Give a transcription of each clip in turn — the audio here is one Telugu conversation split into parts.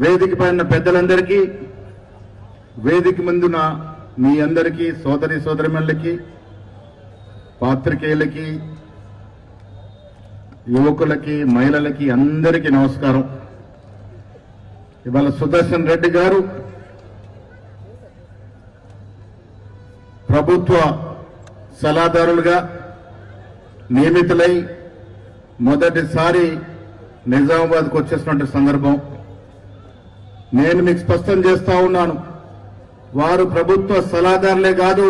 వేదిక పైన పెద్దలందరికీ, వేదిక ముందున మీ అందరికీ, సోదరి సోదరిమణులకి, పాత్రికేయులకి, యువకులకి, మహిళలకి అందరికీ నమస్కారం. ఇవాళ సుదర్శన్ రెడ్డి గారు ప్రభుత్వ సలహాదారులుగా నియమితులై మొదటిసారి నిజామాబాద్కు వచ్చేసినటువంటి సందర్భం. నేను మీకు స్పష్టం చేస్తా ఉన్నాను, వారు ప్రభుత్వ సలహాదారులే కాదు,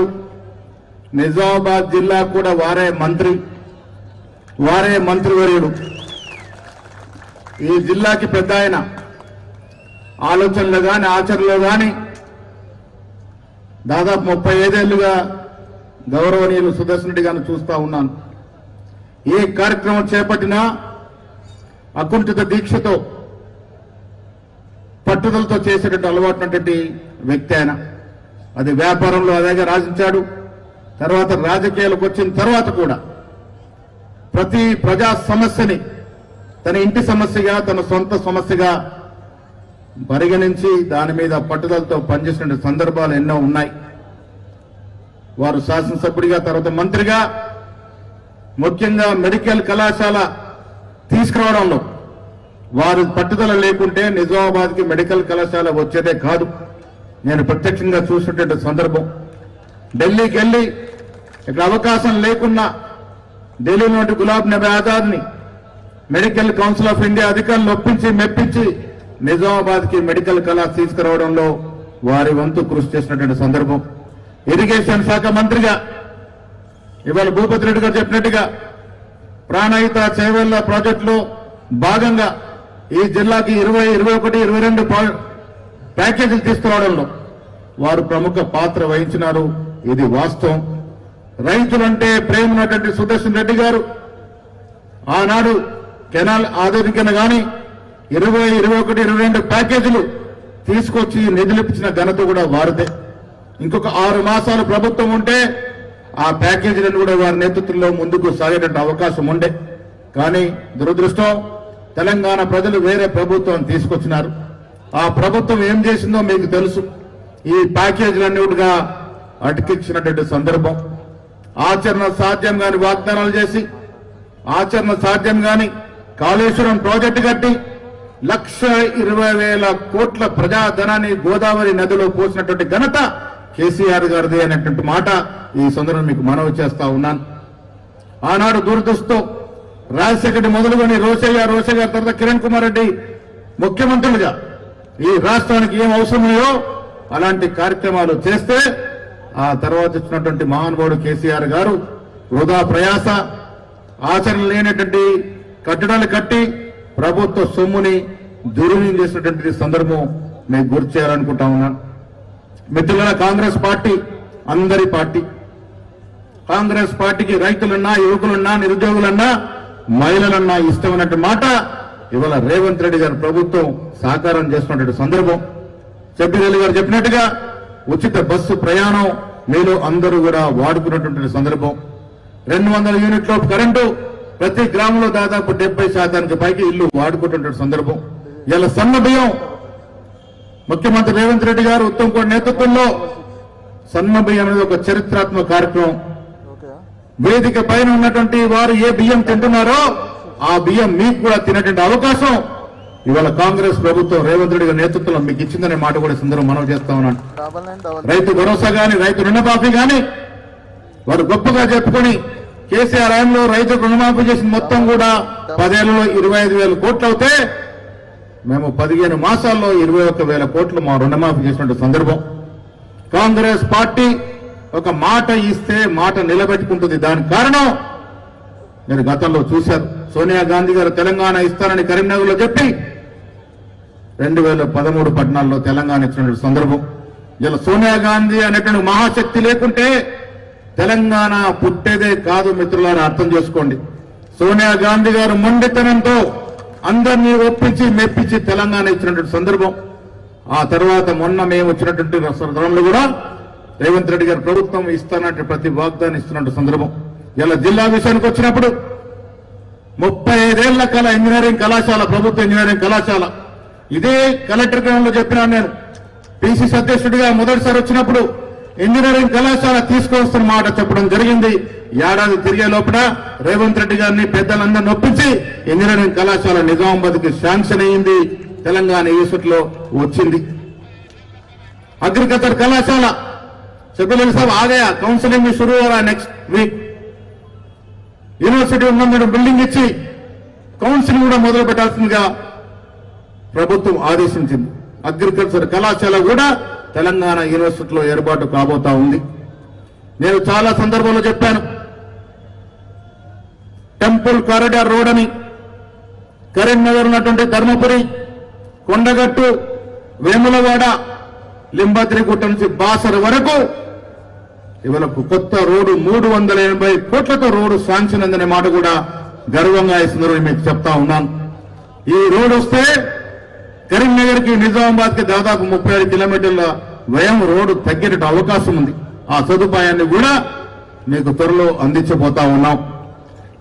నిజామాబాద్ జిల్లా కూడా వారే మంత్రివర్యుడు. ఈ జిల్లాకి పెద్ద ఆయన. ఆలోచనలు కానీ ఆచరణలో కానీ దాదాపు 35 ఏళ్లుగా గౌరవనీయులు సుదర్శన్ రెడ్డి గారిని చూస్తా ఉన్నాను. ఏ కార్యక్రమం చేపట్టినా అకుంఠిత దీక్షతో, పట్టుదలతో చేసేటువంటి అలవాటున్నటువంటి వ్యక్తి ఆయన. అది వ్యాపారంలో అదేగా రాజించాడు. తర్వాత రాజకీయాలకు వచ్చిన తర్వాత కూడా ప్రతి ప్రజా సమస్యని తన ఇంటి సమస్యగా, తన సొంత సమస్యగా పరిగణించి దాని మీద పట్టుదలతో పనిచేసిన సందర్భాలు ఎన్నో ఉన్నాయి. వారు శాసనసభ్యుడిగా, తర్వాత మంత్రిగా, ముఖ్యంగా మెడికల్ కళాశాల తీసుకురావడంలో వారు పట్టుదల లేకుంటే నిజామాబాద్కి మెడికల్ కళాశాల వచ్చేదే కాదు. నేను ప్రత్యక్షంగా చూసినటువంటి సందర్భం. ఢిల్లీకి వెళ్లి ఇక్కడ అవకాశం లేకున్నా ఢిల్లీ నుండి గులాబ్ నబీ ఆజాద్ని మెడికల్ కౌన్సిల్ ఆఫ్ ఇండియా అధికారులను ఒప్పించి మెప్పించి నిజామాబాద్కి మెడికల్ కళాశాల తీసుకురావడంలో వారి వంతు కృషి చేసినటువంటి సందర్భం. ఇరిగేషన్ శాఖ మంత్రిగా ఇవాళ భూపతి రెడ్డి గారు చెప్పినట్టుగా ప్రాణహిత చేవెళ్ల ప్రాజెక్టులో భాగంగా ఈ జిల్లాకి 20, 21, 22 ప్యాకేజీలు తీసుకురావడంలో వారు ప్రముఖ పాత్ర వహించినారు. ఇది వాస్తవం. రైతులంటే ప్రేమ ఉన్నటువంటి సుదర్శన్ రెడ్డి గారు ఆనాడు కెనాల్ ఆధునికన గాని 20, 21, 22 ప్యాకేజీలు తీసుకొచ్చి నిధులిపించిన ఘనత కూడా వారిదే. ఇంకొక 6 మాసాలు ప్రభుత్వం ఉంటే ఆ ప్యాకేజీలను కూడా వారి నేతృత్వంలో ముందుకు సాగేటువంటి అవకాశం ఉండే. కానీ దురదృష్టం, తెలంగాణ ప్రజలు వేరే ప్రభుత్వం తీసుకొచ్చినారు. ఆ ప్రభుత్వం ఏం చేసిందో మీకు తెలుసు. ఈ ప్యాకేజీలన్నిటిగా అటకించినటువంటి సందర్భం. ఆచరణ సాధ్యం కాని వాగ్దానాలు చేసి, ఆచరణ సాధ్యం కాని కాళేశ్వరం ప్రాజెక్టు కట్టి 1,20,000 కోట్ల ప్రజాధనాన్ని గోదావరి నదిలో పోసినటువంటి ఘనత కేసీఆర్ గారిది అనేటువంటి మాట ఈ సందర్భంగా మీకు మనవి చేస్తా ఉన్నాను. ఆనాడు దూరదృష్టితో రాజశేఖర్ మొదలుకొని రోషయ్య తర్వాత కిరణ్ కుమార్ రెడ్డి ముఖ్యమంత్రులుగా ఈ రాష్ట్రానికి ఏం అవసరమో అలాంటి కార్యక్రమాలు చేస్తే ఆ తర్వాత వచ్చినటువంటి మహానుభావుడు కేసీఆర్ గారు వృధా ప్రయాస, ఆచరణ లేనటువంటి కట్టడాలు కట్టి ప్రభుత్వ సొమ్ముని దుర్వినియోగం చేసినటువంటి సందర్భం మీకు గుర్తు చేయాలనుకుంటా ఉన్నాను. మిత్రుల కాంగ్రెస్ పార్టీ అందరి పార్టీ. కాంగ్రెస్ పార్టీకి రైతులన్నా, యువకులన్నా, నిరుద్యోగులన్నా, మహిళలన్నా ఇష్టమైనట్టు మాట ఇవాళ రేవంత్ రెడ్డి గారి ప్రభుత్వం సాకారం చేస్తున్నటువంటి సందర్భం. చెబ్బిరెల్లి గారు చెప్పినట్టుగా ఉచిత బస్సు ప్రయాణం మీలో అందరూ కూడా వాడుకున్నటువంటి సందర్భం. 200 యూనిట్ల కరెంటు ప్రతి గ్రామంలో దాదాపు 70% పైకి ఇల్లు వాడుకుంటున్న సందర్భం. ఇలా సన్న బియ్యం ముఖ్యమంత్రి రేవంత్ రెడ్డి గారు ఉత్తమ్ కుమార్ నేతృత్వంలో సన్న బియ్యం అనేది ఒక చరిత్రాత్మక కార్యక్రమం. వేదిక పైన ఉన్నటువంటి వారు ఏ బియ్యం తింటున్నారో ఆ బియ్యం మీకు కూడా తినేటువంటి అవకాశం ఇవాళ కాంగ్రెస్ ప్రభుత్వం రేవంత్ రెడ్డి గారి నేతృత్వంలో మీకు ఇచ్చిందనే మాట కూడా సందర్భం మనం చేస్తా ఉన్నాను. రైతు భరోసా గాని, రైతు రుణమాఫీ గాని వారు గొప్పగా చెప్పుకొని కేసీఆర్ హయాంలో రైతు రుణమాఫీ చేసిన మొత్తం కూడా 10 ఏళ్లలో 25,000 కోట్లు అవుతే మేము 15 మాసాల్లో 21,000 కోట్లు మా రుణమాఫీ చేసినటువంటి సందర్భం. కాంగ్రెస్ పార్టీ ఒక మాట ఇస్తే మాట నిలబెట్టుకుంటుంది. దానికి కారణం మీరు గతంలో చూశారు. సోనియా గాంధీ గారు తెలంగాణ ఇస్తానని కరీంనగర్లో చెప్పి 2013 పట్టణాల్లో తెలంగాణ ఇచ్చినటువంటి సందర్భం. ఇలా సోనియా గాంధీ అనేటువంటి మహాశక్తి లేకుంటే తెలంగాణ పుట్టేదే కాదు. మిత్రులారా అర్థం చేసుకోండి. సోనియా గాంధీ గారు మొండితనంతో అందరినీ ఒప్పించి మెప్పించి తెలంగాణ ఇచ్చినటువంటి సందర్భం. ఆ తర్వాత మొన్న మేము వచ్చినటువంటి సందర్భంలో కూడా రేవంత్ రెడ్డి గారి ప్రభుత్వం ఇస్తానంటే ప్రతి వాగ్దానం ఇస్తున్నటువంటి సందర్భం. ఇలా జిల్లా విషయానికి వచ్చినప్పుడు 35 ఏళ్ల కళ ఇంజనీరింగ్ కళాశాల, ప్రభుత్వ ఇంజనీరింగ్ కళాశాల ఇదే కలెక్టర్ గ్రౌండ్ లో చెప్పినా నేను పిసిసి అధ్యక్షుడిగా మొదటిసారి వచ్చినప్పుడు ఇంజనీరింగ్ కళాశాల తీసుకువస్తున్న మాట చెప్పడం జరిగింది. ఏడాది తిరిగే లోపల రేవంత్ రెడ్డి గారిని పెద్దలందరినీ ఒప్పించి ఇంజనీరింగ్ కళాశాల నిజామాబాద్ కి శాంక్షన్ అయ్యింది. తెలంగాణ యూనివర్సిటీలో వచ్చింది. అగ్రికల్చర్ కళాశాల సెక్రటరీ సాబ్ आ गया, काउंसलिंग में शुरू हो रहा है नेक्स्ट वीक. యూనివర్సిటీ ఉన్న బిల్డింగ్ ఇచ్చి కౌన్సిలింగ్ కూడా మొదలు పెట్టాల్సిందిగా ప్రభుత్వం ఆదేశించింది. అగ్రికల్చర్ కళాశాల కూడా తెలంగాణ యూనివర్సిటీలో ఏర్పాటు కాబోతా ఉంది. నేను చాలా సందర్భాల్లో చెప్పాను, టెంపుల్ కారిడార్ రోడ్ అని కరీంనగర్ ఉన్నటువంటి ధర్మపురి, కొండగట్టు, వేములవాడ, లింబాద్రిగుట్ట నుంచి బాసర వరకు ఇవాళ కొత్త రోడ్డు 380 కోట్లతో రోడ్డు శాంక్షన్ అనే మాట కూడా గర్వంగా ఈ సందర్భంగా మీకు చెప్తా ఉన్నాను. ఈ రోడ్డు వస్తే కరీంనగర్ కి నిజామాబాద్ కి దాదాపు 35 కిలోమీటర్ల వ్యయం రోడ్డు తగ్గేట అవకాశం ఉంది. ఆ సదుపాయాన్ని కూడా మీకు త్వరలో అందించబోతా ఉన్నాం.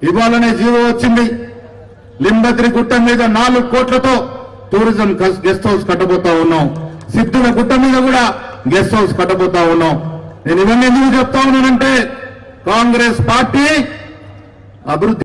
ఇవాళనే జీవో వచ్చింది. లింబద్రి గుట్ట మీద 4 కోట్లతో టూరిజం గెస్ట్ హౌస్ కట్టబోతా ఉన్నాం. సిద్ధుల గుట్ట మీద కూడా గెస్ట్ హౌస్ కట్టబోతా ఉన్నాం. నేను ఇవన్నీ ఎందుకు చెప్తా ఉన్నానంటే కాంగ్రెస్ పార్టీ అభివృద్ధి